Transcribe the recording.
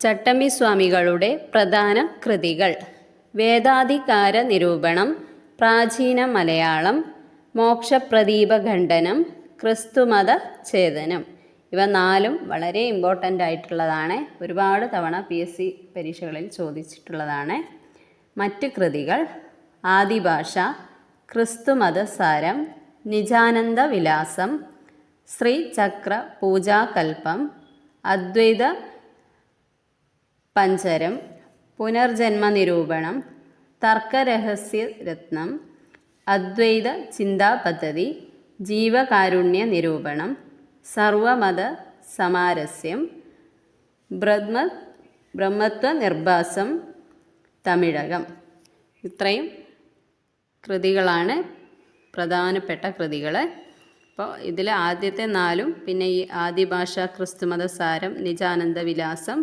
ചട്ടമ്പി സ്വാമികളുടെ പ്രധാന കൃതികൾ: വേദാധികാര നിരൂപണം, പ്രാചീന മലയാളം, മോക്ഷപ്രദീപഖണ്ഡനം, ക്രിസ്തുമത ഛേദനം. ഇവ നാലും വളരെ ഇമ്പോർട്ടൻ്റ് ആയിട്ടുള്ളതാണ്. ഒരുപാട് തവണ PSC പരീക്ഷകളിൽ ചോദിച്ചിട്ടുള്ളതാണ്. മറ്റ് കൃതികൾ: ആദിഭാഷ, ക്രിസ്തുമതസാരം, നിജാനന്ദ വിലാസം, ശ്രീചക്ര പൂജാകൽപ്പം, അദ്വൈത പഞ്ചരം, പുനർജന്മ നിരൂപണം, തർക്കരഹസ്യരത്നം, അദ്വൈത ചിന്താപദ്ധതി, ജീവകാരുണ്യ നിരൂപണം, സർവമത സമാരസ്യം, ബ്രഹ്മത്വ നിർഭാസം, തമിഴകം. ഇത്രയും കൃതികളാണ് പ്രധാനപ്പെട്ട കൃതികൾ. അപ്പോൾ ഇതിൽ ആദ്യത്തെ നാലും, പിന്നെ ഈ ആദിഭാഷ, ക്രിസ്തുമതസാരം, നിജാനന്ദ വിലാസം,